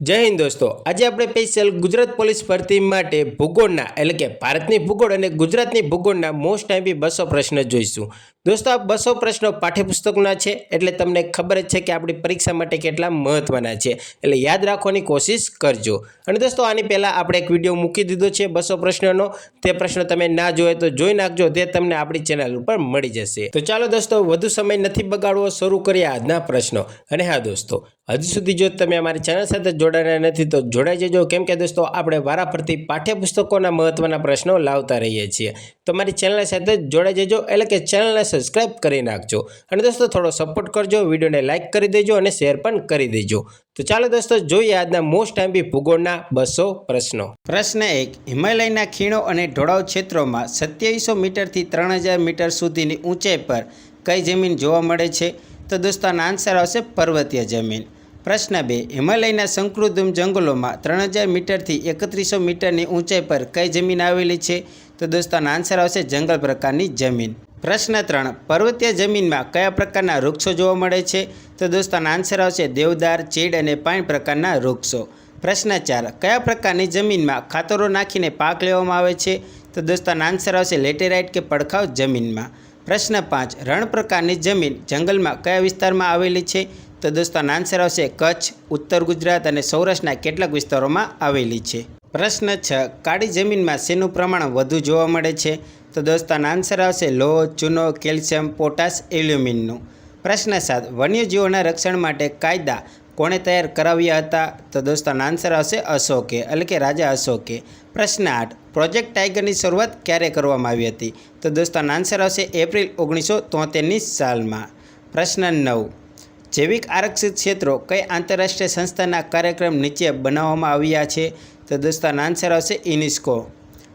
જય હિન્દ દોસ્તો, આજે આપણે સ્પેશિયલ ગુજરાત પોલીસ ભરતી માટે ભૂગોળના એટલે કે ભારતની ભૂગોળ અને ગુજરાતની ભૂગોળના મોસ્ટ ટાઈપી 200 પ્રશ્ન જોઈશું. દોસ્તો, આ 200 પ્રશ્નો પાઠ્યપુસ્તકના છે એટલે તમને ખબર જ છે કે આપણી પરીક્ષા માટે કેટલા મહત્વના છે, એટલે યાદ રાખવાની કોશિશ કરજો. અને દોસ્તો, આની પહેલાં આપણે એક વિડીયો મૂકી દીધો છે 200 પ્રશ્નોનો. તે પ્રશ્ન તમે ના જોયો તો જોઈ નાખજો, તે તમને આપણી ચેનલ ઉપર મળી જશે. તો ચાલો દોસ્તો, વધુ સમય નથી બગાડવો, શરૂ કરીએ આજના પ્રશ્નો. અને હા દોસ્તો, હજુ સુધી જો તમે અમારી ચેનલ સાથે જોડાયા નથી તો જોડાઈ જજો, કેમ કે દોસ્તો આપણે વારાફરતી પાઠ્યપુસ્તકોના મહત્વના પ્રશ્નો લાવતા રહીએ છીએ. તમારી ચેનલ સાથે જોડાઈ જજો, એટલે કે ચેનલને સબસ્ક્રાઇબ કરી નાખજો. અને દોસ્તો થોડો સપોર્ટ કરજો, વિડીયોને લાઇક કરી દેજો અને શેર પણ કરી દેજો. તો ચાલો દોસ્તો, જોઈએ આજના મોસ્ટ ટાઈમથી ભૂગોળના 200 પ્રશ્નો. પ્રશ્ન 1. હિમાલયના ખીણો અને ઢોળાવ ક્ષેત્રોમાં 2700 મીટરથી 3000 મીટર સુધીની ઊંચાઈ પર કઈ જમીન જોવા મળે છે? તો દોસ્તો આનો આન્સર આવશે પર્વતીય જમીન. પ્રશ્ન 2. હિમાલયના સંકૃદમ જંગલોમાં 3000 મીટરથી 3100 મીટરની ઊંચાઈ પર કઈ જમીન આવેલી છે? તો દોસ્તો આનો આન્સર આવશે જંગલ પ્રકારની જમીન. પ્રશ્ન 3. પર્વતીય જમીનમાં કયા પ્રકારના વૃક્ષો જોવા મળે છે? તો દોસ્તો આનો આન્સર આવશે દેવદાર, ચીડ અને પાઇન પ્રકારના વૃક્ષો. પ્રશ્ન 4. કયા પ્રકારની જમીનમાં ખાતરો નાખીને પાક લેવામાં આવે છે? તો દોસ્તો આનો આન્સર આવશે લેટેરાઇટ કે પડખાવ જમીનમાં. પ્રશ્ન 5. રણ પ્રકારની જમીન જંગલમાં કયા વિસ્તારમાં આવેલી છે? તો દોસ્તો આનો આન્સર આવશે કચ્છ, ઉત્તર ગુજરાત અને સૌરાષ્ટ્રના કેટલાક વિસ્તારોમાં આવેલી છે. પ્રશ્ન 6. કાળી જમીનમાં શેનું પ્રમાણ વધુ જોવા મળે છે? તો દોસ્તો આનો આન્સર આવશે લોહ, ચૂનો, કેલ્શિયમ, પોટાશ, એલ્યુમિનનું. પ્રશ્ન 7. વન્યજીવોના રક્ષણ માટે કાયદા કોણે તૈયાર કરાવ્યા હતા? તો દોસ્તો આનો આન્સર આવશે અશોકે, એટલે કે રાજા અશોકે. પ્રશ્ન 8. પ્રોજેક્ટ ટાઈગરની શરૂઆત ક્યારે કરવામાં આવી હતી? તો દોસ્તો આનો આન્સર આવશે એપ્રિલ 1973ની સાલમાં. પ્રશ્ન 9. જૈવિક આરક્ષિત ક્ષેત્રો કઈ આંતરરાષ્ટ્રીય સંસ્થાના કાર્યક્રમ નીચે બનાવવામાં આવ્યા છે? તો દોસ્તો આનો આન્સર આવશે યુનેસ્કો.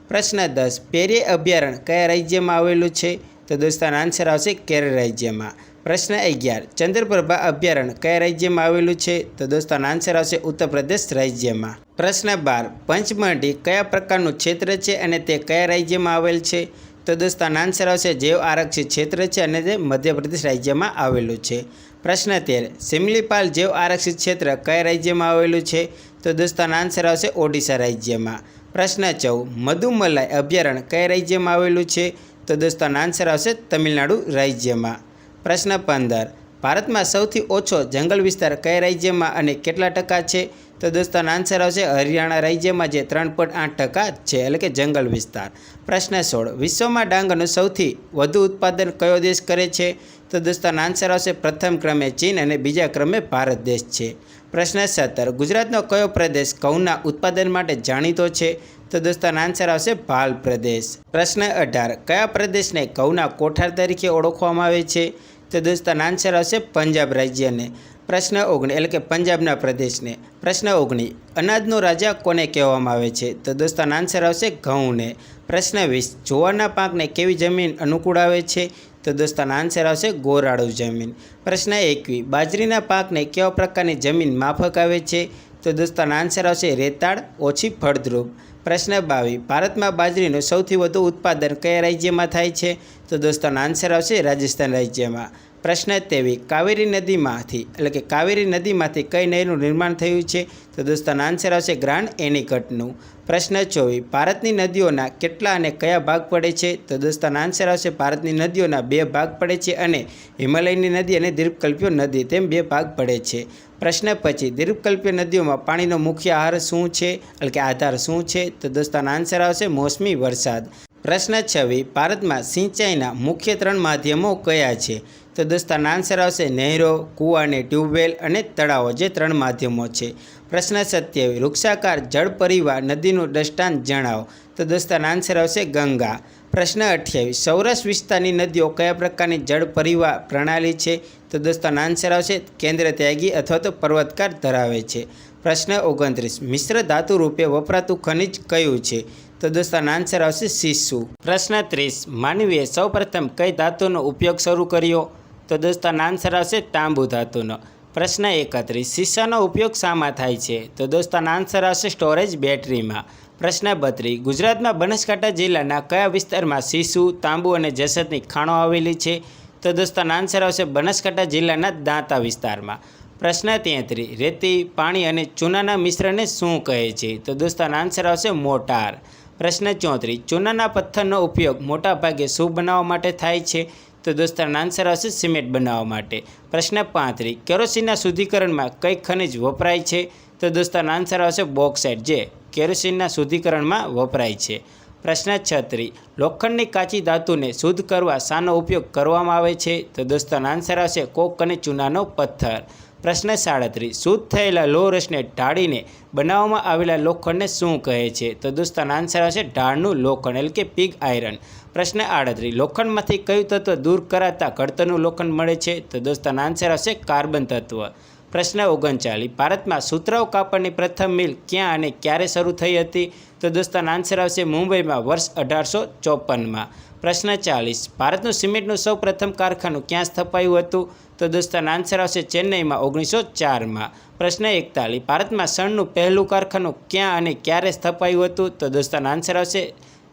પ્રશ્ન 10. પેરી અભયારણ્ય કયા રાજ્યમાં આવેલું છે? તો દોસ્તો આનો આન્સર આવશે કેરળ રાજ્યમાં. પ્રશ્ન 11. ચંદ્રપ્રભા અભયારણ્ય કયા રાજ્યમાં આવેલું છે? તો દોસ્તો આનો આન્સર આવશે ઉત્તર પ્રદેશ રાજ્યમાં. પ્રશ્ન 12. પંચમઢી કયા પ્રકારનું ક્ષેત્ર છે અને તે કયા રાજ્યમાં આવેલ છે? તો દોસ્તો આનો આન્સર આવશે જૈવ આરક્ષિત ક્ષેત્ર છે અને તે મધ્યપ્રદેશ રાજ્યમાં આવેલું છે. પ્રશ્ન 13. સિમલીપાલ જૈવ આરક્ષિત ક્ષેત્ર કયા રાજ્યમાં આવેલું છે? તો દોસ્તો આનો આન્સર આવશે ઓડિશા રાજ્યમાં. પ્રશ્ન 14. મધુમલાઈ અભયારણ્ય કયા રાજ્યમાં આવેલું છે? તો દોસ્તો આનો આન્સર આવશે તમિલનાડુ રાજ્યમાં. પ્રશ્ન 15. ભારતમાં સૌથી ઓછો જંગલ વિસ્તાર કયા રાજ્યમાં અને કેટલા ટકા છે? તો દોસ્તો આનો આન્સર આવશે હરિયાણા રાજ્યમાં, જે 3.8% છે, એટલે કે જંગલ વિસ્તાર. પ્રશ્ન 16. વિશ્વમાં ડાંગરનું સૌથી વધુ ઉત્પાદન કયો દેશ કરે છે? તો દોસ્તો આનો આન્સર આવશે પ્રથમ ક્રમે ચીન અને બીજા ક્રમે ભારત દેશ છે. પ્રશ્ન 17. ગુજરાતનો કયો પ્રદેશ ઘઉંના ઉત્પાદન માટે જાણીતો છે? તો દોસ્તો આનો આન્સર આવશે ભાલ પ્રદેશ. પ્રશ્ન 18. કયા પ્રદેશને ઘઉંના કોઠાર તરીકે ઓળખવામાં આવે છે? તો દોસ્તો આનો આન્સર આવશે પંજાબ રાજ્યને. પ્રશ્ન 19. એટલે કે પંજાબના પ્રદેશને. પ્રશ્ન 19. અનાજનો રાજા કોને કહેવામાં આવે છે? તો દોસ્તો આનો આન્સર આવશે ઘઉંને. પ્રશ્ન 20. જુવારના પાકને કેવી જમીન અનુકૂળ આવે છે? તો દોસ્તો આનો આન્સર આવશે ગોરાળુ જમીન. પ્રશ્ન 21. બાજરીના પાકને કેવા પ્રકારની જમીન માફક આવે છે? તો દોસ્તો આનો આન્સર આવશે રેતાળ, ઓછી ફળદ્રુપ. પ્રશ્ન 22. ભારતમાં બાજરીનું સૌથી વધુ ઉત્પાદન કયા રાજ્યમાં થાય છે? તો દોસ્તો આનો આન્સર આવશે રાજસ્થાન રાજ્યમાં. પ્રશ્ન 23. કાવેરી નદીમાંથી કઈ નહેરનું નિર્માણ થયું છે? તો દોસ્તો આનો આન્સર આવશે ગ્રાન્ડ એનિકટનું. પ્રશ્ન 24. ભારતની નદીઓના કેટલા અને કયા ભાગ પડે છે? તો દોસ્તો આનો આન્સર આવશે ભારતની નદીઓના 2 ભાગ પડે છે અને હિમાલયની નદી અને દ્વીપકલ્પીય નદી તેમ 2 ભાગ પડે છે. પ્રશ્ન 25. દ્વીપકલ્પીય નદીઓમાં પાણીનો મુખ્ય આધાર શું છે? એટલે કે આધાર શું છે? તો દોસ્તો આનો આન્સર આવશે મોસમી વરસાદ. પ્રશ્ન 26. ભારતમાં સિંચાઈના મુખ્ય 3 માધ્યમો કયા છે? તો દોસ્તો આનો આન્સર આવશે નહેરો, કૂવા અને ટ્યુબવેલ અને તળાવો, જે 3 માધ્યમો છે. પ્રશ્ન 27. વૃક્ષાકાર જળ પરિવાર નદીનું દ્રષ્ટાંત જણાવો. તો દોસ્તો આનો આન્સર આવશે ગંગા. પ્રશ્ન 28. સૌરાષ્ટ્ર વિસ્તારની નદીઓ કયા પ્રકારની જળ પરિવાર પ્રણાલી છે? તો દોસ્તો આનો આન્સર આવશે કેન્દ્ર ત્યાગી અથવા તો પર્વતકાર ધરાવે છે. પ્રશ્ન 29. મિશ્ર ધાતુ રૂપે વપરાતું ખનિજ કયું છે? તો દોસ્તો આનો આન્સર આવશે સીસુ. પ્રશ્ન 30. માનવીએ સૌપ્રથમ કઈ ધાતુનો ઉપયોગ શરૂ કર્યો? તો દોસ્તો આનો આન્સર આવશે તાંબુ ધાતુનો. પ્રશ્ન 31. શીશાનો ઉપયોગ શામાં થાય છે? તો દોસ્તો આનો આન્સર આવશે સ્ટોરેજ બેટરીમાં. પ્રશ્ન 32. ગુજરાતમાં બનાસકાંઠા જિલ્લાના કયા વિસ્તારમાં સીસુ, તાંબુ અને જસતની ખાણો આવેલી છે? તો દોસ્તો આનો આન્સર આવશે બનાસકાંઠા જિલ્લાના દાંતા વિસ્તારમાં. પ્રશ્ન 33, રેતી, પાણી અને ચૂનાના મિશ્રણને શું કહે છે? તો દોસ્તો આન્સર આવશે મોટાર. પ્રશ્ન 34, ચૂનાના પથ્થરનો ઉપયોગ મોટાભાગે શું બનાવવા માટે થાય છે? તો દોસ્તો આન્સર આવશે સિમેન્ટ બનાવવા માટે. પ્રશ્ન 35, કેરોસીનના શુદ્ધિકરણમાં કઈ ખનિજ વપરાય છે? તો દોસ્તો આન્સર આવશે બોક્સાઇટ, જે કેરોસીનના શુદ્ધિકરણમાં વપરાય છે. પ્રશ્ન 36, લોખંડની કાચી ધાતુને શુદ્ધ કરવા શાનો ઉપયોગ કરવામાં આવે છે? તો દોસ્તો આન્સર આવશે કોક અને ચૂનાનો પથ્થર. પ્રશ્ન 37, શુદ્ધ થયેલા લોહ રસને ઢાળીને બનાવવામાં આવેલા લોખંડને શું કહે છે? તો દોસ્તો આન્સર આવશે ઢાળનું લોખંડ, એટલે કે પિગ આયરન. પ્રશ્ન 38, લોખંડમાંથી કયું તત્વ દૂર કરાતા ઘડતરનું લોખંડ મળે છે? તો દોસ્તો આન્સર આવશે કાર્બન તત્વ. પ્રશ્ન 39, ભારતમાં સુતરાઉ કાપડની પ્રથમ મિલ ક્યાં અને ક્યારે શરૂ થઈ હતી? તો દોસ્તો આન્સર આવશે મુંબઈમાં વર્ષ 1854માં. પ્રશ્ન 40, ભારતનું સિમેન્ટનું સૌ પ્રથમ કારખાનું ક્યાં સ્થપાયું હતું? તો દોસ્તો આન્સર આવશે ચેન્નઈમાં 1904માં. પ્રશ્ન 41, ભારતમાં શણનું પહેલું કારખાનું ક્યાં અને ક્યારે સ્થપાયું હતું? તો દોસ્તો આન્સર આવશે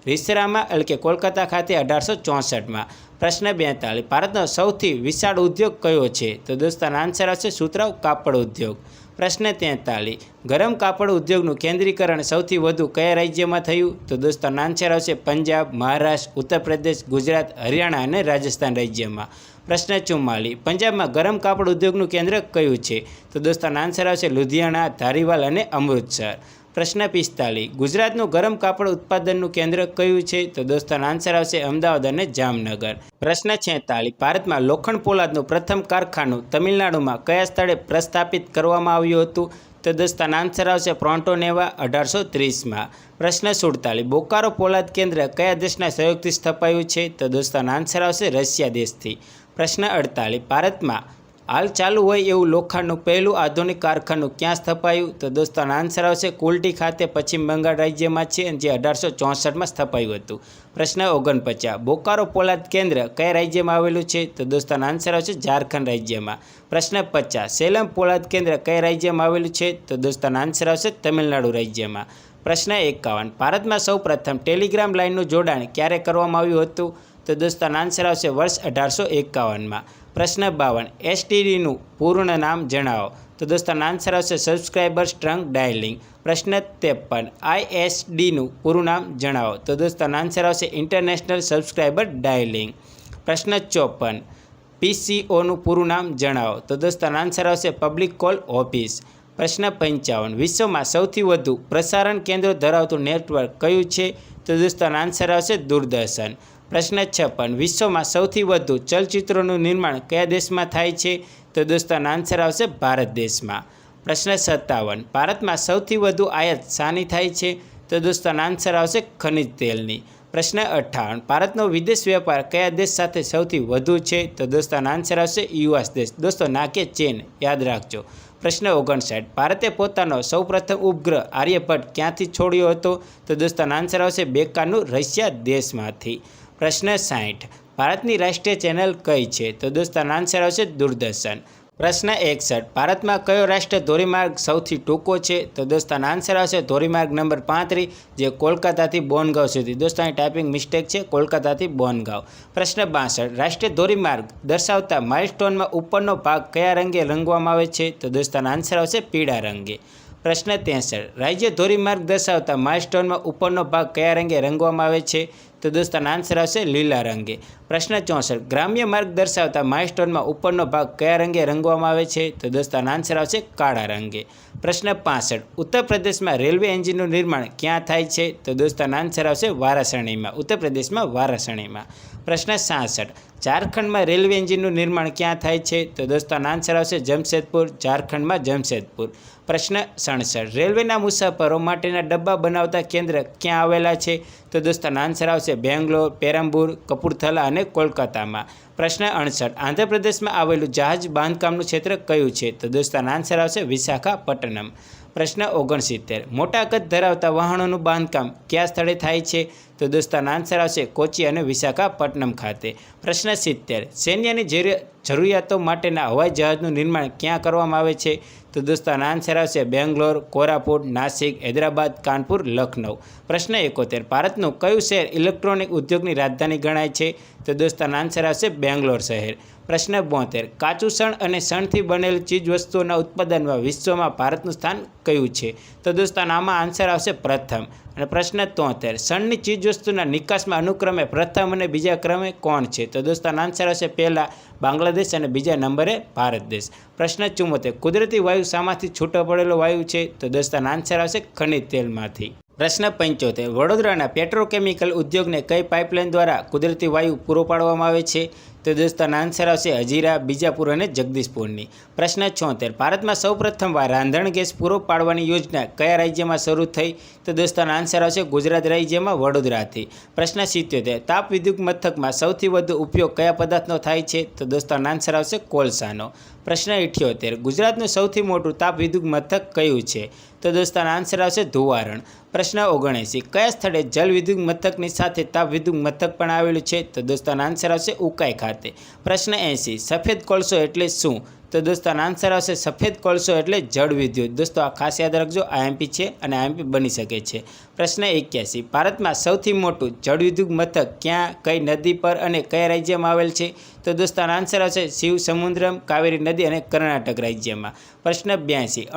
રીસરામાં, એટલે કે કોલકાતા ખાતે 1864માં. પ્રશ્ન 42, ભારતનો સૌથી વિશાળ ઉદ્યોગ કયો છે? તો દોસ્તો આન્સર આવશે સુતરાઉ કાપડ ઉદ્યોગ. પ્રશ્ન 43, ગરમ કાપડ ઉદ્યોગનું કેન્દ્રીકરણ સૌથી વધુ કયા રાજ્યમાં થયું? તો દોસ્તો આન્સર આવશે પંજાબ, મહારાષ્ટ્ર, ઉત્તર પ્રદેશ, ગુજરાત, હરિયાણા અને રાજસ્થાન રાજ્યમાં. પ્રશ્ન 44, પંજાબમાં ગરમ કાપડ ઉદ્યોગનું કેન્દ્ર કયું છે? તો દોસ્તો આન્સર આવશે લુધિયાણા, ધારીવાલ અને અમૃતસર. પ્રશ્ન 45, ગુજરાતનું ગરમ કાપડ ઉત્પાદનનું કેન્દ્ર કયું છે? તો દોસ્તો આન્સર આવશે અમદાવાદ અને જામનગર. પ્રશ્ન 46, ભારતમાં લોખંડ પોલાદનું પ્રથમ કારખાનું તમિલનાડુમાં કયા સ્થળે પ્રસ્થાપિત કરવામાં આવ્યું હતું? તો દોસ્તો આન્સર આવશે પ્રોન્ટોનેવા 1830માં. પ્રશ્ન 47, બોકારો પોલાદ કેન્દ્ર કયા દેશના સહયોગથી સ્થપાયું છે? તો દોસ્તો આન્સર આવશે રશિયા દેશથી. પ્રશ્ન 48, ભારતમાં હાલ ચાલુ હોય એવું લોખંડનું પહેલું આધુનિક કારખાનું ક્યાં સ્થપાયું? તો દોસ્તો આન્સર આવશે કુલટી ખાતે પશ્ચિમ બંગાળ રાજ્યમાં છે, જે 1864માં સ્થપાયું હતું. પ્રશ્ન 49, બોકારો પોલાદ કેન્દ્ર કયા રાજ્યમાં આવેલું છે? તો દોસ્તો આન્સર આવશે ઝારખંડ રાજ્યમાં. પ્રશ્ન 50, સેલમ પોલાદ કેન્દ્ર કયા રાજ્યમાં આવેલું છે? તો દોસ્તો આન્સર આવશે તમિલનાડુ રાજ્યમાં. પ્રશ્ન 51, ભારતમાં સૌ પ્રથમ ટેલિગ્રામ લાઇનનું જોડાણ ક્યારે કરવામાં આવ્યું હતું? તો દોસ્તો આન્સર આવશે વર્ષ 1851માં. પ્રશ્ન 52, એસટીડીનું પૂર્ણ નામ જણાવો. તો દોસ્તો આન્સર આવશે સબસ્ક્રાઇબર સ્ટ્રંગ ડાયલિંગ. પ્રશ્ન 53, આઈએસડીનું પૂરું નામ જણાવો. તો દોસ્તો આન્સર આવશે ઇન્ટરનેશનલ સબસ્ક્રાઇબર ડાયલિંગ. પ્રશ્ન 54, પીસીઓનું પૂરું નામ જણાવો. તો દોસ્તો આન્સર આવશે પબ્લિક કોલ ઓફિસ. પ્રશ્ન 55, વિશ્વમાં સૌથી વધુ પ્રસારણ કેન્દ્રો ધરાવતું નેટવર્ક કયું છે? તો દોસ્તો આન્સર આવશે દૂરદર્શન. પ્રશ્ન 56, વિશ્વમાં સૌથી વધુ ચલચિત્રોનું નિર્માણ કયા દેશમાં થાય છે? તો દોસ્તો આન્સર આવશે ભારત દેશમાં. પ્રશ્ન 57, ભારતમાં સૌથી વધુ આયાત શાની થાય છે? તો દોસ્તો આન્સર આવશે ખનિજ તેલની. પ્રશ્ન 58, ભારતનો વિદેશ વેપાર કયા દેશ સાથે સૌથી વધુ છે? તો દોસ્તો આન્સર આવશે યુએસ દેશ, દોસ્તો ના કે ચીન, યાદ રાખજો. પ્રશ્ન 59, ભારતે પોતાનો સૌપ્રથમ ઉપગ્રહ આર્યભટ્ટ ક્યાંથી છોડ્યો હતો? તો દોસ્તો આન્સર આવશે બેકારનું રશિયા દેશમાંથી. પ્રશ્ન 60, ભારતની રાષ્ટ્રીય ચેનલ કઈ છે? તો દોસ્તો આન્સર આવશે દૂરદર્શન. પ્રશ્ન 61, ભારતમાં કયો રાષ્ટ્રીય ધોરીમાર્ગ સૌથી ટૂંકો છે? તો દોસ્તો આન્સર આવશે ધોરીમાર્ગ નંબર 35, જે કોલકાતાથી બોનગાંવ સુધી. દોસ્તો અહીં ટાઈપિંગ મિસ્ટેક છે, કોલકાતાથી બોનગાંવ. પ્રશ્ન 62, રાષ્ટ્રીય ધોરીમાર્ગ દર્શાવતા માઇલસ્ટોનમાં ઉપરનો ભાગ કયા રંગે રંગવામાં આવે છે? તો દોસ્તો આન્સર આવશે પીળા રંગે. પ્રશ્ન 63, રાજ્ય ધોરીમાર્ગ દર્શાવતા માઇલસ્ટોનમાં ઉપરનો ભાગ કયા રંગે રંગવામાં આવે છે? તો દોસ્તો આન્સર આવશે લીલા રંગે. પ્રશ્ન 64, ગ્રામ્ય માર્ગ દર્શાવતા માઇલસ્ટોનમાં ઉપરનો ભાગ કયા રંગે રંગવામાં આવે છે? તો દોસ્તો આન્સર આવશે કાળા રંગે. પ્રશ્ન 65, ઉત્તર પ્રદેશમાં રેલવે એન્જિનનું નિર્માણ ક્યાં થાય છે? તો દોસ્તો આન્સર આવશે વારાણસીમાં, ઉત્તર પ્રદેશમાં વારાણસીમાં. પ્રશ્ન 66, ઝારખંડમાં રેલવે એન્જિનનું નિર્માણ ક્યાં થાય છે? તો દોસ્તો આન્સર આવશે જમશેદપુર, ઝારખંડમાં જમશેદપુર. પ્રશ્ન 67, રેલવેના મુસાફરો માટેના ડબ્બા બનાવતા કેન્દ્ર ક્યાં આવેલા છે? તો દોસ્તો આન્સર આવશે બેંગ્લોર, પેરમ્બૂર, કપૂરથલા અને કોલકાતામાં. પ્રશ્ન 68, આંધ્રપ્રદેશમાં આવેલું જહાજ બાંધકામનું ક્ષેત્ર કયું છે? તો દોસ્તો આન્સર આવશે વિશાખાપટ્ટનમ. પ્રશ્ન 69, મોટા કદ ધરાવતા વાહનોનું બાંધકામ કયા સ્થળે થાય છે? તો દોસ્તો આન્સર આવશે કોચી અને વિશાખાપટ્ટનમ ખાતે. પ્રશ્ન 70, સૈન્યની જરૂરિયાતો માટેના હવાઈ જહાજનું નિર્માણ ક્યાં કરવામાં આવે છે? તો દોસ્તો આનો આન્સર આવશે બેંગ્લોર, કોરાપુટ, નાસિક, હૈદરાબાદ, કાનપુર, લખનઉ. પ્રશ્ન 71, ભારતનું કયું શહેર ઇલેક્ટ્રોનિક ઉદ્યોગની રાજધાની ગણાય છે? તો દોસ્તો આનો આન્સર આવશે બેંગ્લોર શહેર. પ્રશ્ન 72, કાચું શણ અને શણથી બનેલી ચીજવસ્તુઓના ઉત્પાદનમાં વિશ્વમાં ભારતનું સ્થાન કયું છે? તો દોસ્તો આમાં આન્સર આવશે પ્રથમ. અને પ્રશ્ન 73, શણની ચીજવસ્તુના નિકાસમાં અનુક્રમે પ્રથમ અને બીજા ક્રમે કોણ છે? તો દોસ્તો આનો આન્સર આવશે પહેલા બાંગ્લાદેશ અને બીજા નંબરે ભારત દેશ. પ્રશ્ન 74, કુદરતી વાયુ શામાંથી છૂટો પડેલો વાયુ છે? તો દોસ્તો આનો આન્સર આવશે ખનિજ તેલમાંથી. પ્રશ્ન 75, વડોદરાના પેટ્રોકેમિકલ ઉદ્યોગને કઈ પાઇપલાઇન દ્વારા કુદરતી વાયુ પૂરો પાડવામાં આવે છે? તો દોસ્તો આનો આન્સર આવશે હજીરા, બીજાપુર અને જગદીશપુરની. પ્રશ્ન 76, ભારતમાં સૌપ્રથમવાર રાંધણ ગેસ પૂરો પાડવાની યોજના કયા રાજ્યમાં શરૂ થઈ? તો દોસ્તો આનો આન્સર આવશે ગુજરાત રાજ્યમાં વડોદરાથી. પ્રશ્ન 77, તાપ વિદ્યુત મથકમાં સૌથી વધુ ઉપયોગ કયા પદાર્થનો થાય છે? તો દોસ્તો આનો આન્સર આવશે કોલસાનો. પ્રશ્ન 78, ગુજરાતનું સૌથી મોટું તાપ વિદ્યુત મથક કયું છે? તો દોસ્તો આનો આન્સર આવશે ધુવારણ. પ્રશ્ન 79, કયા સ્થળે જલ વિદ્યુત મથકની સાથે તાપ વિદ્યુત મથક પણ આવેલું છે? તો દોસ્તો આનો આન્સર આવશે ઉકાઈ ખાતે. પ્રશ્ન 80, સફેદ કોલસો એટલે શું? તો દોસ્તો આનો આન્સર આવશે સફેદ કોલસો એટલે જળ વિદ્યુત. દોસ્તો આ ખાસ યાદ રાખજો, આઈએમપી છે અને આઈએમપી બની શકે છે. પ્રશ્ન 81, ભારતમાં સૌથી મોટું જળ વિદ્યુત મથક ક્યાં, કઈ નદી પર અને કયા રાજ્યમાં આવેલ છે? તો દોસ્તો આનો આન્સર આવશે શિવ સમુદ્રમ, કાવેરી નદી અને કર્ણાટક રાજ્યમાં. પ્રશ્ન 82,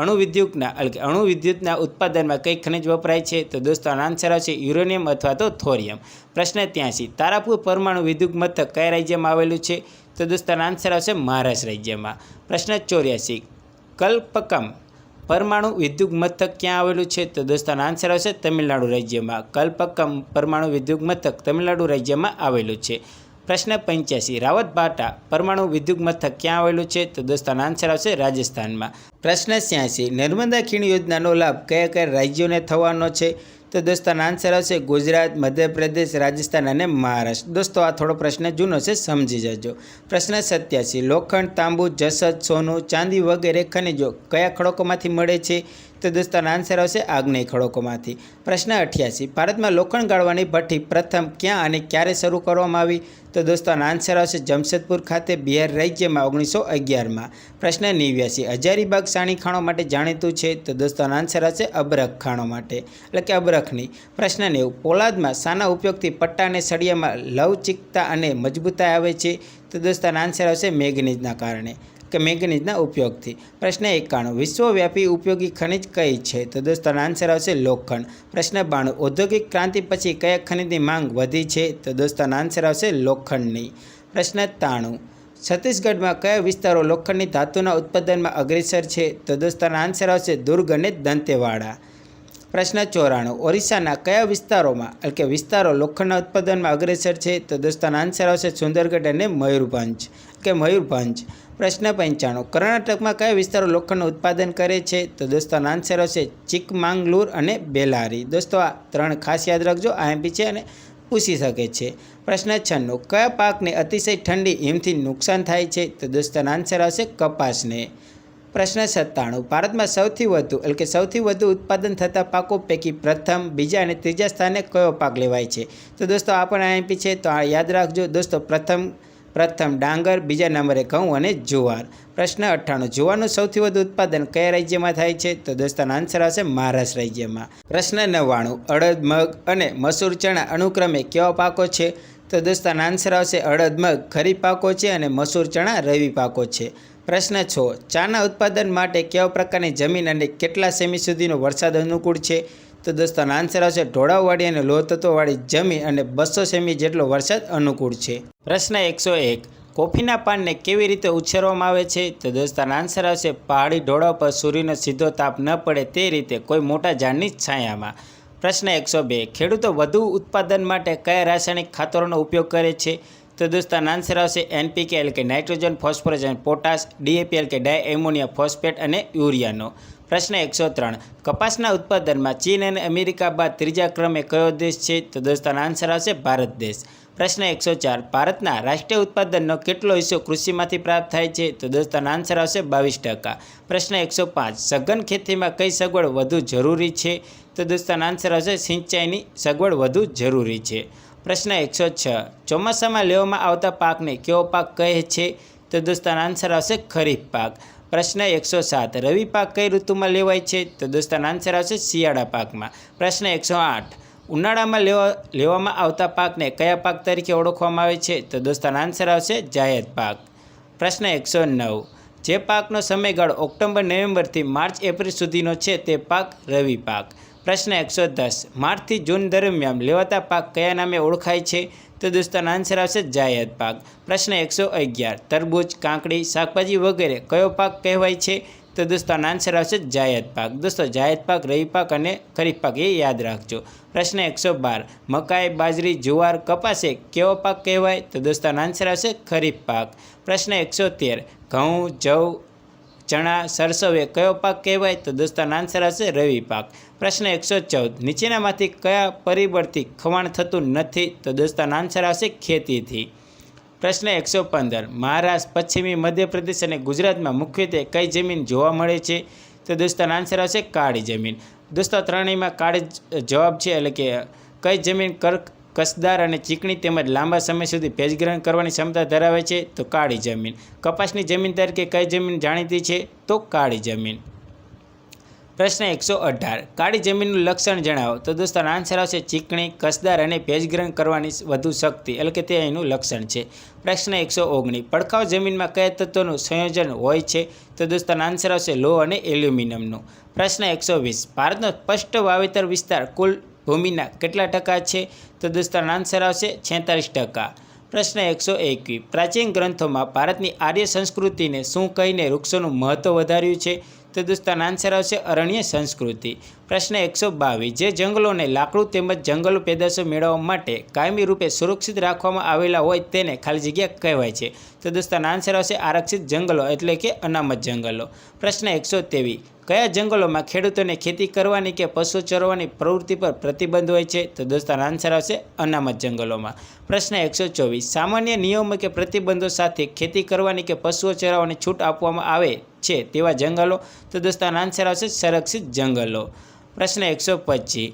અણુ વિદ્યુતના ઉત્પાદનમાં કઈ ખનિજ વપરાય છે? તો દોસ્તો આનો આન્સર આવશે યુરેનિયમ અથવા તો થોરિયમ. પ્રશ્ન 83, તારાપુર પરમાણુ વિદ્યુત મથક કયા રાજ્યમાં આવેલું છે? તો દોસ્તો આનો આન્સર આવશે મહારાષ્ટ્ર રાજ્યમાં. પ્રશ્ન 84, કલ્પકમ પરમાણુ વિદ્યુત મથક ક્યાં આવેલું છે? તો દોસ્તો આનો આન્સર આવશે તમિલનાડુ રાજ્યમાં. કલ્પકમ પરમાણુ વિદ્યુત મથક તમિલનાડુ રાજ્યમાં આવેલું છે. પ્રશ્ન 85, રાવતભાટા પરમાણુ વિદ્યુત મથક ક્યાં આવેલું છે? તો દોસ્તો આનો આન્સર આવશે રાજસ્થાનમાં. પ્રશ્ન 86, નર્મદા ખીણ યોજનાનો લાભ કયા કયા રાજ્યોને થવાનો છે? તો દોસ્તો આનો આન્સર આવશે ગુજરાત, મધ્યપ્રદેશ, રાજસ્થાન અને મહારાષ્ટ્ર. દોસ્તો આ થોડો પ્રશ્ન જૂનો છે, સમજી જજો. પ્રશ્ન 87, લોખંડ, તાંબુ, જસત, સોનું, ચાંદી વગેરે ખનિજો કયા ખડકોમાંથી મળે છે? તો દોસ્તો આનો આન્સર આવશે આગ્નેય ખડકોમાંથી. પ્રશ્ન 88, ભારતમાં લોખંડ ગાળવાની ભઠ્ઠી પ્રથમ ક્યાં અને ક્યારે શરૂ કરવામાં આવી? તો દોસ્તો આનો આન્સર આવશે જમશેદપુર ખાતે, બિહાર રાજ્યમાં 1911માં. પ્રશ્ન 89, હજારીબાગ શાણી ખાણો માટે જાણીતું છે? તો દોસ્તો આનો આન્સર આવશે અબરખ ખાણો માટે, એટલે કે અબરખની. પ્રશ્ન 90, પોલાદમાં શાના ઉપયોગથી પટ્ટા અને સળિયામાં લવચિકતા અને મજબૂતાઈ આવે છે? તો દોસ્તો આનો આન્સર આવશે મેંગનીઝના કારણે કે મેંગનીઝના ઉપયોગથી. પ્રશ્ન 91, વિશ્વવ્યાપી ઉપયોગી ખનિજ કઈ છે? તો દોસ્તો આનો આન્સર આવશે લોખંડ. પ્રશ્ન 92, ઔદ્યોગિક ક્રાંતિ પછી કયા ખનિજની માંગ વધી છે? તો દોસ્તો આનો આન્સર આવશે લોખંડની. પ્રશ્ન 93, છત્તીસગઢમાં કયા વિસ્તારો લોખંડની ધાતુના ઉત્પાદનમાં અગ્રેસર છે? તો દોસ્તો આનો આન્સર આવશે દુર્ગ અને દંતેવાડા. પ્રશ્ન 94, ઓરિસ્સાના કયા વિસ્તારો લોખંડના ઉત્પાદનમાં અગ્રેસર છે? તો દોસ્તો આનો આન્સર આવશે સુંદરગઢ અને મયુરભંજ. પ્રશ્ન 95, કર્ણાટકમાં કયા વિસ્તારો લોખંડનું ઉત્પાદન કરે છે? તો દોસ્તો આનો આન્સર આવશે ચિકમાંગલુર અને બેલારી. દોસ્તો આ ત્રણ ખાસ યાદ રાખજો, આઈએમપી છે અને પૂછી શકે છે. પ્રશ્ન 96, કયા પાકને અતિશય ઠંડી હિમથી નુકસાન થાય છે? તો દોસ્તો આનો આન્સર આવશે કપાસને. પ્રશ્ન 97, ભારતમાં સૌથી વધુ ઉત્પાદન થતા પાકો પૈકી પ્રથમ, બીજા અને ત્રીજા સ્થાને કયો પાક લેવાય છે? તો દોસ્તો આ પણ આઈએમપી છે, તો આ યાદ રાખજો. દોસ્તો પ્રથમ ડાંગર, બીજા નંબરે ઘઉં અને જુવાર. પ્રશ્ન 98, જુવારનું સૌથી વધુ ઉત્પાદન કયા રાજ્યમાં થાય છે? તો દોસ્તો આન્સર આવશે મહારાષ્ટ્ર રાજ્યમાં. પ્રશ્ન 99, અડદ, મગ અને મસૂર ચણા અનુક્રમે કેવા પાકો છે? તો દોસ્તો આન્સર આવશે અડદ, મગ ખરીફ પાકો છે અને મસૂર ચણા રવિ પાકો છે. પ્રશ્ન 6, ચાના ઉત્પાદન માટે કેવા પ્રકારની જમીન અને કેટલા સેમી સુધીનો વરસાદ અનુકૂળ છે? તો દોસ્તો આન્સર આવશે ઢોળાવવાળી અને લોહતત્વવાળી જમીન અને 200 સેમી જેટલો વરસાદ અનુકૂળ છે. પ્રશ્ન 101, કોફીના પાનને કેવી રીતે ઉછેરવામાં આવે છે? તો દોસ્તો આન્સર આવશે પહાડી ઢોળા પર સૂર્યનો સીધો તાપ ન પડે તે રીતે કોઈ મોટા ઝાડની છાયામાં. પ્રશ્ન 102, ખેડૂતો વધુ ઉત્પાદન માટે કયા રાસાયણિક ખાતરોનો ઉપયોગ કરે છે? તો દોસ્તો આન્સર આવશે NPK એટલે કે નાઇટ્રોજન, ફોસ્ફરસ અને પોટાશ, DAP એટલે કે ડાય એમોનિયા ફોસ્ફેટ અને યુરિયાનો. પ્રશ્ન 103, કપાસના ઉત્પાદનમાં ચીન અને અમેરિકા બાદ ત્રીજા ક્રમે કયો દેશ છે? તો દોસ્તો આન્સર આવશે ભારત દેશ. પ્રશ્ન 104, ભારતના રાષ્ટ્રીય ઉત્પાદનનો કેટલો હિસ્સો કૃષિમાંથી પ્રાપ્ત થાય છે? તો દોસ્તો આન્સર આવશે 22%. પ્રશ્ન 105, સઘન ખેતીમાં કઈ સગવડ વધુ જરૂરી છે? તો દોસ્તો આન્સર આવશે સિંચાઈની સગવડ વધુ જરૂરી છે. પ્રશ્ન 106, ચોમાસામાં લેવામાં આવતા પાકને કેવો પાક કહે છે? તો દોસ્તો આન્સર આવશે ખરીફ પાક. પ્રશ્ન 107 રવિ પાક કઈ ઋતુમાં લેવાય છે? તો દોસ્તો આન્સર આવશે શિયાળા પાકમાં. પ્રશ્ન 108 ઉનાળામાં લેવામાં આવતા પાકને કયા પાક તરીકે ઓળખવામાં આવે છે? તો દોસ્તો આન્સર આવશે જાયદ પાક. પ્રશ્ન 109 જે પાકનો સમયગાળો ઓક્ટોબર નવેમ્બરથી માર્ચ એપ્રિલ સુધીનો છે તે પાક રવિ પાક. પ્રશ્ન 110 માર્ચથી જૂન દરમિયાન લેવાતા પાક કયા નામે ઓળખાય છે? તો દોસ્તો આન્સર આવશે જાયદ પાક. પ્રશ્ન 111 તરબૂચ, કાકડી, શાકભાજી વગેરે કયો પાક કહેવાય છે? તો દોસ્તો આન્સર આવશે જાયદ પાક. દોસ્તો જાયદ પાક, રવિ પાક અને ખરીફ પાક એ યાદ રાખજો. પ્રશ્ન 112 મકાઈ, બાજરી, જુવાર, કપાસ કેવો પાક કહેવાય? તો દોસ્તો આન્સર આવશે ખરીફ પાક. પ્રશ્ન 113 ઘઉં, જવ, ચણા, સરસવ એ કયો પાક કહેવાય? તો દોસ્તો આન્સર આવશે રવિ પાક. પ્રશ્ન 114 નીચેનામાંથી કયા પરિબળથી ખવાણ થતું નથી? તો દોસ્તો આન્સર આવશે ખેતીથી. પ્રશ્ન 115 મહારાષ્ટ્ર, પશ્ચિમી મધ્યપ્રદેશ અને ગુજરાતમાં મુખ્યત્વે કઈ જમીન જોવા મળે છે? તો દોસ્તો આન્સર આવશે કાળી જમીન. દોસ્તો ત્રણેયમાં કાળી જવાબ છે, એટલે કે કઈ જમીન કસદાર અને ચીકણી તેમજ લાંબા સમય સુધી ભેજગ્રહણ કરવાની ક્ષમતા ધરાવે છે? તો કાળી જમીન. કપાસની જમીન તરીકે કઈ જમીન જાણીતી છે? તો કાળી જમીન. પ્રશ્ન 118 કાળી જમીનનું લક્ષણ જણાવો. તો દોસ્તો આન્સર આવશે ચીકણી, કસદાર અને ભેજગ્રહણ કરવાની વધુ શક્તિ, એટલે કે તે એનું લક્ષણ છે. પ્રશ્ન 119 પડખાઉ જમીનમાં કયા તત્વોનું સંયોજન હોય છે? તો દોસ્તો આન્સર આવશે લોહ અને એલ્યુમિનિયમનું. પ્રશ્ન 120 ભારતનો સ્પષ્ટ વાવેતર વિસ્તાર કુલ ભૂમિના કેટલા ટકા છે? તો દોસ્તો આન્સર આવશે 46%. પ્રશ્ન 121 પ્રાચીન ગ્રંથોમાં ભારતની આર્ય સંસ્કૃતિને શું કહીને વૃક્ષોનું મહત્ત્વ વધાર્યું છે? તો દોસ્તો આન્સર આવશે અરણ્ય સંસ્કૃતિ. પ્રશ્ન 122 જે જંગલોને લાકડું તેમજ જંગલો પેદાશો મેળવવા માટે કાયમી રૂપે સુરક્ષિત રાખવામાં આવેલા હોય તેને ખાલી જગ્યા કહેવાય છે? તો દોસ્તો આન્સર આવશે આરક્ષિત જંગલો, એટલે કે અનામત જંગલો. પ્રશ્ન 123 કયા જંગલોમાં ખેડૂતોને ખેતી કરવાની કે પશુ ચરવાની પ્રવૃત્તિ પર પ્રતિબંધ હોય છે? તો દોસ્તો આન્સર આવશે અનામત જંગલોમાં. પ્રશ્ન 124 સામાન્ય નિયમો કે પ્રતિબંધો સાથે ખેતી કરવાની કે પશુઓ ચરાવવાની છૂટ આપવામાં આવે છે તેવા જંગલો? તો દોસ્તો આન્સર આવશે સંરક્ષિત જંગલો. પ્રશ્ન 125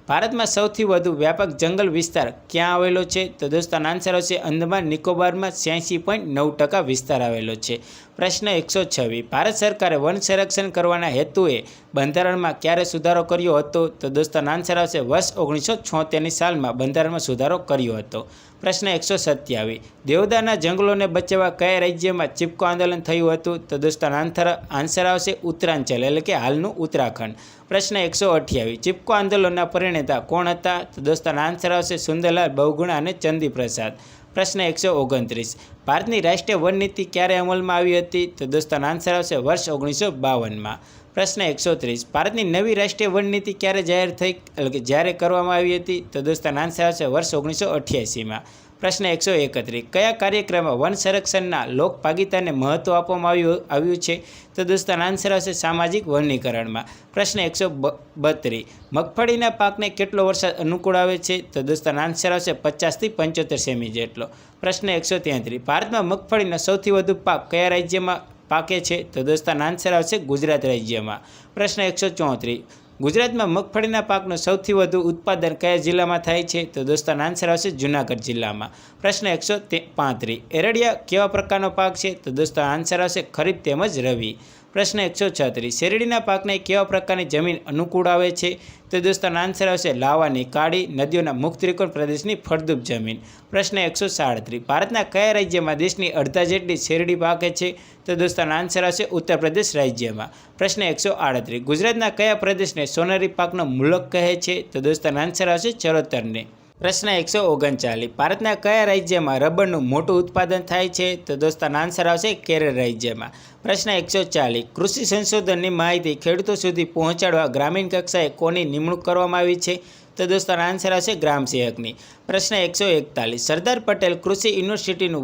ભારતમાં સૌથી વધુ વ્યાપક જંગલ વિસ્તાર ક્યાં આવેલો છે? તો દોસ્તો આન્સર આવશે અંદમાન નિકોબારમાં 86.9% વિસ્તાર આવેલો છે. પ્રશ્ન 126 ભારત સરકારે વન સંરક્ષણ કરવાના હેતુએ બંધારણમાં ક્યારે સુધારો કર્યો હતો? તો દોસ્તો આન્સર આવશે વર્ષ 1976ની સાલમાં બંધારણમાં સુધારો કર્યો હતો. પ્રશ્ન 127 દેવદારના જંગલોને બચાવવા કયા રાજ્યમાં ચિપકો આંદોલન થયું હતું? તો દોસ્તો આન્સર આવશે ઉત્તરાંચલ, એટલે કે હાલનું ઉત્તરાખંડ. પ્રશ્ન 128 ચિપકો આંદોલનના પરિણેતા કોણ હતા? તો દોસ્તો આન્સર આવશે સુંદરલાલ બહુગુણા અને ચંદી પ્રસાદ. પ્રશ્ન 129 ભારતની રાષ્ટ્રીય વન નીતિ ક્યારે અમલમાં આવી હતી? તો દોસ્તો આન્સર આવશે વર્ષ 1952માં. પ્રશ્ન 130 ભારતની નવી રાષ્ટ્રીય વન નીતિ ક્યારે જાહેર થઈ, એટલે કે જ્યારે કરવામાં આવી હતી? તો દોસ્તો આન્સર આવશે વર્ષ 1988માં. પ્રશ્ન 131 કયા કાર્યક્રમમાં વન સંરક્ષણના લોકભાગીદારને મહત્ત્વ આપવામાં આવ્યું છે? તો દોસ્તો આન્સર આવશે સામાજિક વનીકરણમાં. પ્રશ્ન 132 મગફળીના પાકને કેટલો વરસાદ અનુકૂળ આવે છે? તો દોસ્તો આન્સર આવશે 50 થી 75 સેમી જેટલો. પ્રશ્ન 133 ભારતમાં મગફળીનો સૌથી વધુ પાક કયા રાજ્યમાં પાકે છે? તો દોસ્તો આન્સર આવશે ગુજરાત રાજ્યમાં. પ્રશ્ન 134 ગુજરાતમાં મગફળીના પાકનું સૌથી વધુ ઉત્પાદન કયા જિલ્લામાં થાય છે? તો દોસ્તો આન્સર આવશે જૂનાગઢ જિલ્લામાં. પ્રશ્ન 135 એરડિયા કેવા પ્રકારનો પાક છે? તો દોસ્તો આન્સર આવશે ખરીફ તેમજ રવિ. પ્રશ્ન 136 શેરડીના પાકને કેવા પ્રકારની જમીન અનુકૂળ આવે છે? તો દોસ્તો આન્સર આવશે લાવાની, કાળી, નદીઓના મુક્ત ત્રિકોણ પ્રદેશની ફળદ્રુપ જમીન. પ્રશ્ન 137 ભારતના કયા રાજ્યમાં દેશની અડધા જેટલી શેરડી પાકે છે? તો દોસ્તો આન્સર આવશે ઉત્તર પ્રદેશ રાજ્યમાં. પ્રશ્ન 138 ગુજરાતના કયા પ્રદેશને સોનેરી પાકનો મુલક કહે છે? તો દોસ્તો આન્સર આવશે ચરોતરને. પ્રશ્ન 139 ભારતના કયા રાજ્યમાં રબરનું મોટું ઉત્પાદન થાય છે? તો દોસ્તો આન્સર આવશે કેરળ રાજ્યમાં. પ્રશ્ન 140 કૃષિ સંશોધનની માહિતી ખેડૂતો સુધી પહોંચાડવા ગ્રામીણ કક્ષાએ કોની નિમણૂક કરવામાં આવી છે? તો દોસ્તો આન્સર આવશે ગ્રામ સેવકની. પ્રશ્ન 141 સરદાર પટેલ કૃષિ યુનિવર્સિટીનું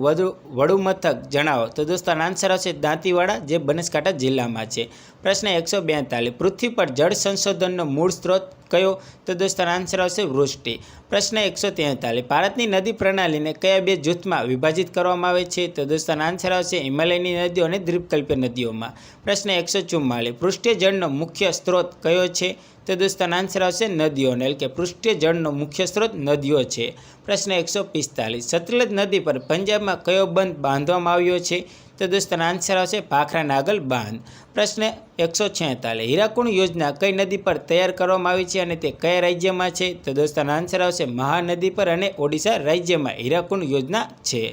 વડુ મથક જણાવો. તો દોસ્તો આન્સર આવશે દાંતીવાડા, જે બનાસકાંઠા જિલ્લામાં છે. પ્રશ્ન 142 પૃથ્વી પર જળ સંશોધનનો મૂળ સ્ત્રોત કયો? તો દોસ્તો આન્સર આવશે વૃષ્ટિ. પ્રશ્ન 143 ભારતની નદી પ્રણાલીને કયા બે જૂથમાં વિભાજિત કરવામાં આવે છે? તો દોસ્તો આન્સર આવશે હિમાલયની નદીઓ અને દ્વીપકલ્પીય નદીઓમાં. પ્રશ્ન 144 પૃષ્ઠીય જળનો મુખ્ય સ્ત્રોત કયો છે? તો દોસ્તો આન્સર આવશે નદીઓને, એટલે કે પૃષ્ઠીય જળનો મુખ્ય સ્ત્રોત નદીઓ છે? પ્રશ્ન 145 સતલજ નદી પર પંજાબમાં કયો બંધ બાંધવામાં આવ્યો છે? તો દોસ્તોનો આન્સર આવશે ભાખરા નાગલ બાંધ. પ્રશ્ન 146 હીરાકુંડ યોજના કઈ નદી પર તૈયાર કરવામાં આવી છે અને તે કયા રાજ્યમાં છે? તો દોસ્તોનો આન્સર આવશે મહાનદી પર અને ઓડિશા રાજ્યમાં હીરાકુંડ યોજના છે.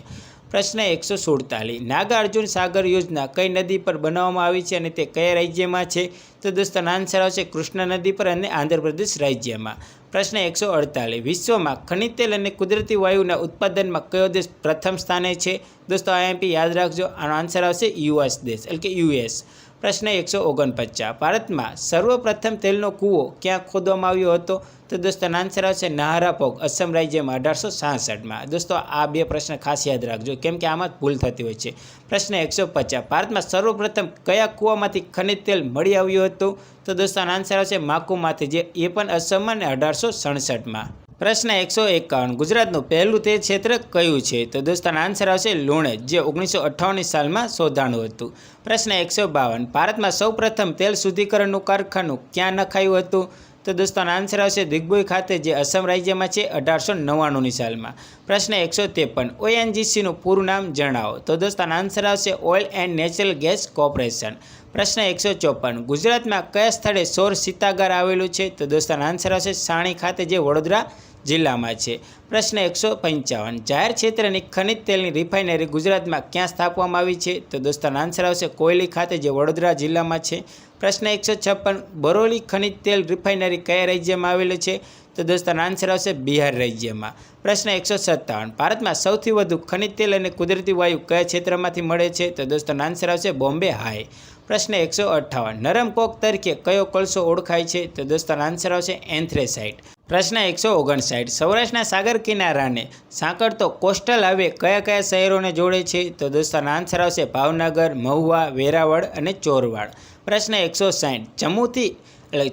પ્રશ્ન 147 નાગાર્જુન સાગર યોજના કઈ નદી પર બનાવવામાં આવી છે અને તે કયા રાજ્યમાં છે? તો દોસ્તોનો આન્સર આવશે કૃષ્ણા નદી પર અને આંધ્રપ્રદેશ રાજ્યમાં. પ્રશ્ન 148 વિશ્વમાં ખનિજ તેલ અને કુદરતી વાયુના ઉત્પાદનમાં કયો દેશ પ્રથમ સ્થાને છે? દોસ્તો આઈએમપી યાદ રાખજો, આનો આન્સર આવશે યુએસ દેશ એટલે કે યુએસ. પ્રશ્ન 149 ભારતમાં સર્વપ્રથમ તેલનો કૂવો ક્યાં ખોદવામાં આવ્યો હતો? તો દોસ્તોનો આન્સર આવશે નહારાપોગ અસમ રાજ્યમાં 1866માં. દોસ્તો આ બે પ્રશ્ન ખાસ યાદ રાખજો કેમ કે આમાં ભૂલ થતી હોય છે. પ્રશ્ન 150 ભારતમાં સર્વપ્રથમ કયા કૂવામાંથી ખનિજ તેલ મળી આવ્યું હતું? તો દોસ્તોનો આન્સર આવશે માકુમાંથી, જે એ પણ અસમમાં ને 1867માં. પ્રશ્ન 151 ગુજરાતનું પહેલું તેલ ક્ષેત્ર કયું છે? તો દોસ્તોનો આન્સર આવશે લુણેજ, જે 1958ની સાલમાં શોધાણું હતું. પ્રશ્ન 152 ભારતમાં સૌપ્રથમ તેલ શુદ્ધિકરણનું કારખાનું ક્યાં નખાયું હતું? તો દોસ્તોનો આન્સર આવશે દિગ્બોય ખાતે, જે અસમ રાજ્યમાં છે 1899ની સાલમાં. પ્રશ્ન 153 ઓએનજીસીનું પૂરું નામ જણાવો. તો દોસ્તોનો આન્સર આવશે oil and natural gas corporation. પ્રશ્ન 154 ગુજરાતમાં કયા સ્થળે સૌર શીતાગાર આવેલું છે? તો દોસ્તોનો આન્સર આવશે સાણી ખાતે, જે વડોદરા જિલ્લામાં છે. પ્રશ્ન 155 જાહેર ક્ષેત્રની ખનિજ તેલની રિફાઇનરી ગુજરાતમાં ક્યાં સ્થાપવામાં આવી છે? તો દોસ્તોનો આન્સર આવશે કોયલી ખાતે, જે વડોદરા જિલ્લામાં છે. પ્રશ્ન 156 બરોલી ખનિજ તેલ રિફાઇનરી કયા રાજ્યમાં આવેલી છે? તો દોસ્તોનો આન્સર આવશે બિહાર રાજ્યમાં. પ્રશ્ન 157 ભારતમાં સૌથી વધુ ખનિજ તેલ અને કુદરતી વાયુ કયા ક્ષેત્રમાંથી મળે છે? તો દોસ્તોનો આન્સર આવશે બોમ્બે હાઈ. પ્રશ્ન 158 નરમ કોક તરીકે કયો કોલસો ઓળખાય છે? તો દોસ્તોનો આન્સર આવશે એન્થ્રેસાઇટ. પ્રશ્ન 159 સૌરાષ્ટ્રના સાગર કિનારાને સાંકળતો કોસ્ટલ હાઈવે કયા કયા શહેરોને જોડે છે? તો દોસ્તોનો આન્સર આવશે ભાવનગર, મહુવા, વેરાવળ અને ચોરવાડ. પ્રશ્ન 160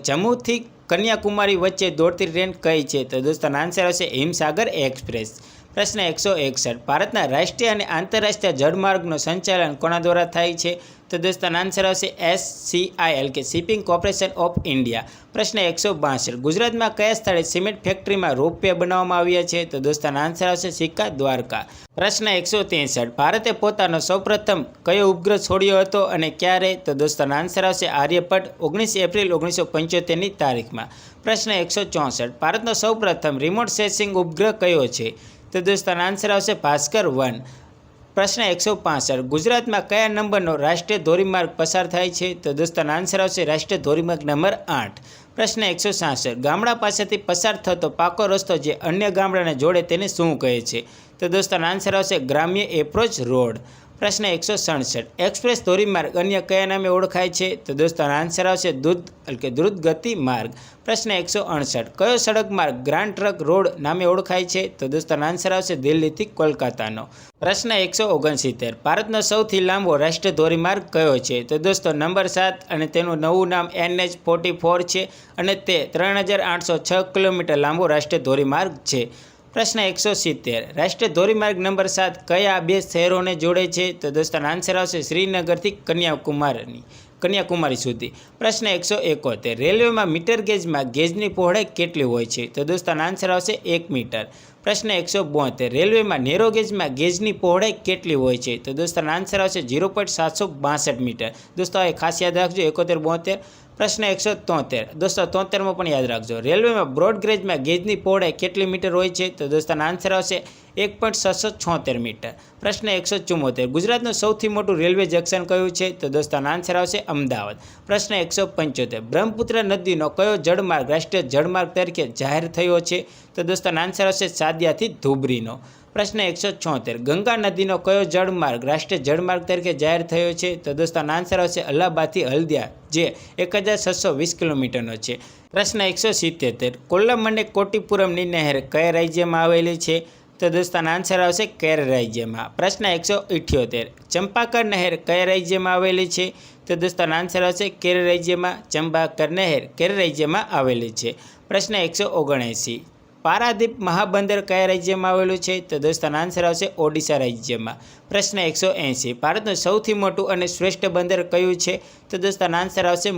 જમ્મુથી કન્યાકુમારી વચ્ચે દોડતી ટ્રેન કઈ છે? તો દોસ્તોનો આન્સર આવશે હિમસાગર એક્સપ્રેસ. પ્રશ્ન 161 ભારતના રાષ્ટ્રીય અને આંતરરાષ્ટ્રીય જળમાર્ગનું સંચાલન કોના દ્વારા થાય છે? તો દોસ્તોનો આન્સર આવશે SCI કે શિપિંગ કોર્પોરેશન ઓફ ઇન્ડિયા. પ્રશ્ન 162 ગુજરાતમાં કયા સ્થળે સિમેન્ટ ફેક્ટરીમાં રોપવે બનાવવામાં આવ્યા છે? તો દોસ્તોનો આન્સર આવશે સિક્કા દ્વારકા. પ્રશ્ન 163 ભારતે પોતાનો સૌપ્રથમ કયો ઉપગ્રહ છોડ્યો હતો અને ક્યારે? તો દોસ્તોનો આન્સર આવશે આર્યભટ્ટ 19 એપ્રિલ 1975ની તારીખમાં. પ્રશ્ન 164 ભારતનો સૌપ્રથમ રિમોટ સેન્સિંગ ઉપગ્રહ કયો છે? તો દોસ્તોનો આન્સર આવશે ભાસ્કર 1. પ્રશ્ન 165 ગુજરાતમાં કયા નંબરનો રાષ્ટ્રીય ધોરીમાર્ગ પસાર થાય છે? તો દોસ્તોનો આન્સર આવશે રાષ્ટ્રીય ધોરીમાર્ગ નંબર 8. પ્રશ્ન 166 ગામડા પાસેથી પસાર થતો પાકો રસ્તો જે અન્ય ગામડાને જોડે તેને શું કહે છે? તો દોસ્તોનો આન્સર આવશે ગ્રામ્ય એપ્રોચ રોડ. પ્રશ્ન 167 એક્સપ્રેસ ધોરીમાર્ગ અન્ય કયા નામે ઓળખાય છે? તો દોસ્તોનો આન્સર આવશે દ્રુત ગતિ માર્ગ. પ્રશ્ન 168 કયો સડક માર્ગ ગ્રાન્ડ ટ્રંક રોડ નામે ઓળખાય છે? તો દોસ્તોનો આન્સર આવશે દિલ્હીથી કોલકાતાનો. પ્રશ્ન 169 ભારતનો સૌથી લાંબો રાષ્ટ્રીય ધોરીમાર્ગ કયો છે? તો દોસ્તો નંબર 7 અને તેનું નવું નામ NH44 છે અને તે 3806 કિલોમીટર લાંબો રાષ્ટ્રીય ધોરીમાર્ગ છે. પ્રશ્ન 170 રાષ્ટ્રીય ધોરીમાર્ગ નંબર 7 કયા બે શહેરોને જોડે છે? તો દોસ્તોનો આન્સર આવશે શ્રીનગરથી કન્યાકુમારી સુધી. પ્રશ્ન 171 રેલવેમાં મીટર ગેજમાં ગેજની પહોળાઈ કેટલી હોય છે? તો દોસ્તોનો આન્સર આવશે 1 મીટર. પ્રશ્ન 172 રેલવેમાં નેરો ગેજમાં ગેજની પહોળાઈ કેટલી હોય છે? તો દોસ્તોનો આન્સર આવશે 0.762 મીટર. દોસ્તો એ ખાસ યાદ રાખજો 71-72. પ્રશ્ન 173 દોસ્તો 73માં પણ યાદ રાખજો રેલવેમાં બ્રોડ ગેજમાં ગેજની પહોળાઈ કેટલી મીટર હોય છે? તો દોસ્તોનો આન્સર આવશે 1.676 મીટર. પ્રશ્ન 174 ગુજરાતનું સૌથી મોટું રેલવે જંકશન કયું છે? તો દોસ્તોનો આન્સર આવશે અમદાવાદ. પ્રશ્ન 175 બ્રહ્મપુત્ર નદીનો કયો જળમાર્ગ રાષ્ટ્રીય જળમાર્ગ તરીકે જાહેર થયો છે? તો દોસ્તોનો આન્સર આવશે સાદિયાથી ધુબરીનો. પ્રશ્ન 176 ગંગા નદીનો કયો જળમાર્ગ રાષ્ટ્રીય જળમાર્ગ તરીકે જાહેર થયો છે? તો દોસ્તોનો આન્સર આવશે અલ્હાબાદથી હલ્દિયા, જે 1620 કિલોમીટરનો છે. પ્રશ્ન 177 કોલ્લમ અને કોટીપુરમની નહેર કયા રાજ્યમાં આવેલી છે? તો દોસ્તોનો આન્સર આવશે કેરળ રાજ્યમાં. પ્રશ્ન 178 ચંપાકર નહેર કયા રાજ્યમાં આવેલી છે? તો દોસ્તોનો આન્સર આવશે કેરળ રાજ્યમાં. ચંપાકર નહેર કેરળ રાજ્યમાં આવેલી છે. પ્રશ્ન 179 પારાદીપ મહાબંદર કયા રાજ્યમાં આવેલું છે? તો દોસ્તોનો આન્સર આવશે ઓડિશા રાજ્યમાં. પ્રશ્ન 180 ભારતનું સૌથી મોટું અને શ્રેષ્ઠ બંદર કયું છે? તો દોસ્તોનો આન્સર આવશે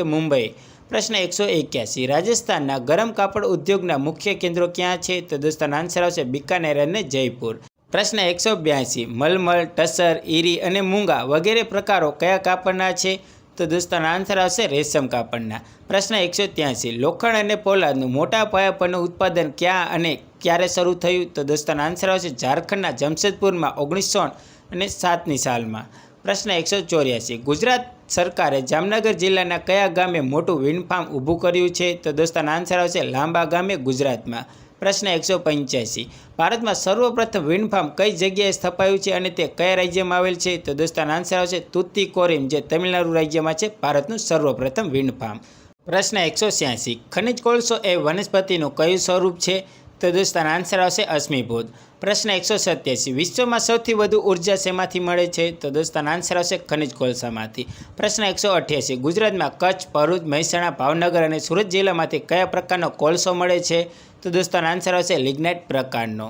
મુંબઈ. પ્રશ્ન 181 રાજસ્થાનના ગરમ કાપડ ઉદ્યોગના મુખ્ય કેન્દ્રો ક્યાં છે? તો દોસ્તો આન્સર આવશે બિકાનેર અને જયપુર. પ્રશ્ન 182 મલમલ, ટસર, ઈરી અને મૂંગા વગેરે પ્રકારો કયા કાપડના છે? તો દોસ્તો આન્સર આવશે રેશમ કાપડના. પ્રશ્ન 183 લોખંડ અને પોલાદનું મોટા પાયા પરનું ઉત્પાદન ક્યાં અને ક્યારે શરૂ થયું? તો દોસ્તો આન્સર આવશે ઝારખંડના જમશેદપુરમાં 1907ની સાલમાં. પ્રશ્ન 184 ગુજરાત સરકારે જામનગર જિલ્લાના કયા ગામે મોટું વિન્ડ ફાર્મ ઊભું કર્યું છે? તો દોસ્તો આન્સર આવશે લાંબા ગામે ગુજરાતમાં. પ્રશ્ન 185 ભારતમાં સર્વપ્રથમ વિન્ડ ફાર્મ કઈ જગ્યાએ સ્થપાયું છે અને તે કયા રાજ્યમાં આવેલ છે? તો દોસ્તો આન્સર આવશે તુતીકોરીમ, જે તમિલનાડુ રાજ્યમાં છે ભારતનું સર્વપ્રથમ વિન્ડ ફાર્મ. પ્રશ્ન 186 ખનિજ કોલસો એ વનસ્પતિનું કયું સ્વરૂપ છે? તો દોસ્તો આન્સર આવશે અશ્મિભૂત. પ્રશ્ન 187 વિશ્વમાં સૌથી વધુ ઉર્જા શેમાંથી મળે છે? તો દોસ્તો આન્સર આવશે ખનિજ કોલસામાંથી. પ્રશ્ન 188 ગુજરાતમાં કચ્છ, ભરૂચ, મહેસાણા, ભાવનગર અને સુરત જિલ્લામાંથી કયા પ્રકારનો કોલસો મળે છે? તો દોસ્તો આન્સર આવશે લિગ્નાઇટ પ્રકારનો.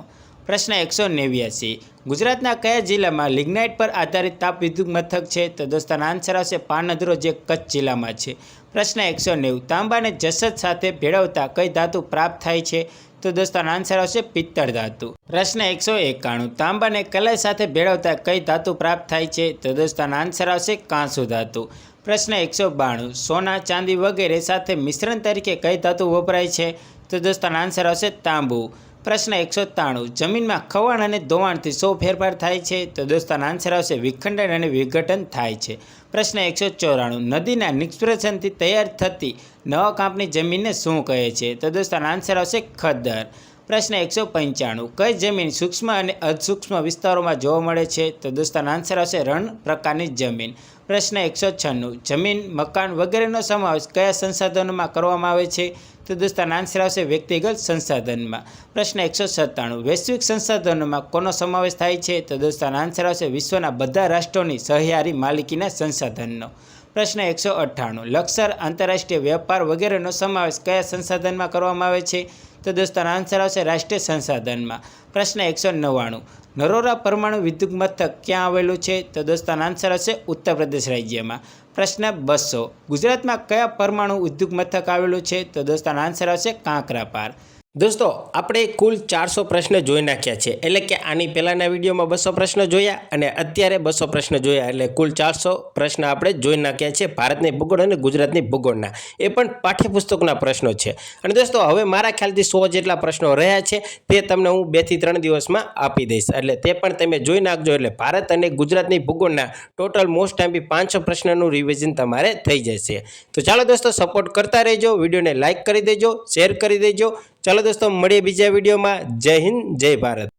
પ્રશ્ન 189 ગુજરાતના કયા જિલ્લામાં લિગ્નાઇટ પર આધારિત તાપ વિદ્યુત મથક છે? તો દોસ્તો આન્સર આવશે પાનધ્રો, જે કચ્છ જિલ્લામાં છે. પ્રશ્ન 190 તાંબાને જસત સાથે ભેળવતા કઈ ધાતુ પ્રાપ્ત થાય છે? તો દોસ્તો આન્સર આવશે પિત્તળ ધાતુ. પ્રશ્ન 191 તાંબાને કલાઈ સાથે ભેળવતા કઈ ધાતુ પ્રાપ્ત થાય છે? તો દોસ્તો આન્સર આવશે કાંસુ ધાતુ. પ્રશ્ન 192 સોના, ચાંદી વગેરે સાથે મિશ્રણ તરીકે કઈ ધાતુ વપરાય છે? તો દોસ્તો આન્સર આવશે તાંબુ. પ્રશ્ન 193 જમીનમાં ખવાણ અને ધોવાણથી શો ફેરફાર થાય છે? તો દોસ્તો આન્સર આવશે વિખંડન અને વિઘટન થાય છે. પ્રશ્ન 194 નદીના નિષ્પેષણથી તૈયાર થતી નવા કાંપની જમીનને શું કહે છે? તો દોસ્તો આન્સર આવશે ખદ્દર. પ્રશ્ન 195 કઈ જમીન સૂક્ષ્મ અને અસૂક્ષ્મ વિસ્તારોમાં જોવા મળે છે? તો દોસ્તો આન્સર આવશે રણ પ્રકારની જમીન. પ્રશ્ન 196 જમીન, મકાન વગેરેનો સમાવેશ કયા સંસાધનોમાં કરવામાં આવે છે? તો દોસ્તો આન્સર આવશે વ્યક્તિગત સંસાધનમાં. પ્રશ્ન 197 વૈશ્વિક સંસાધનોમાં કોનો સમાવેશ થાય છે? તો દોસ્તો આન્સર આવશે વિશ્વના બધા રાષ્ટ્રોની સહિયારી માલિકીના સંસાધનનો. પ્રશ્ન 198 લશ્કર, આંતરરાષ્ટ્રીય વેપાર વગેરેનો સમાવેશ કયા સંસાધનમાં કરવામાં આવે છે? તો દોસ્તો આન્સર આવશે રાષ્ટ્રીય સંસાધનમાં. પ્રશ્ન 199 નરોરા પરમાણુ વિદ્યુત મથક ક્યાં આવેલું છે? તો દોસ્તો આન્સર આવશે ઉત્તર પ્રદેશ રાજ્યમાં. પ્રશ્ન 200 ગુજરાતમાં કયા પરમાણુ ઉદ્યોગ મથક આવેલું છે? તો દોસ્તો આન્સર આવશે કાંકરાપાર. દોસ્તો આપણે કુલ 400 પ્રશ્ન જોઈ નાખ્યા છે, એટલે કે આની પહેલાંના વિડીયોમાં 200 પ્રશ્ન જોયા અને અત્યારે 200 પ્રશ્ન જોયા, એટલે કુલ 400 પ્રશ્ન આપણે જોઈ નાખ્યા છે ભારતની ભૂગોળ અને ગુજરાતની ભૂગોળના. એ પણ પાઠ્યપુસ્તકના પ્રશ્નો છે. અને દોસ્તો હવે મારા ખ્યાલથી 100 જેટલા પ્રશ્નો રહ્યા છે, તે તમને હું 2 થી 3 દિવસમાં આપી દઈશ, એટલે તે પણ તમે જોઈ નાખજો. એટલે ભારત અને ગુજરાતની ભૂગોળના ટોટલ મોસ્ટ ટાઈમ 500 પ્રશ્નનું રિવિઝન તમારે થઈ જશે. તો ચાલો દોસ્તો સપોર્ટ કરતા રહેજો, વિડીયોને લાઇક કરી દેજો, શેર કરી દેજો. ચાલો દોસ્તો મળીએ બીજા વિડીયોમાં. જય હિન્દ, જય ભારત.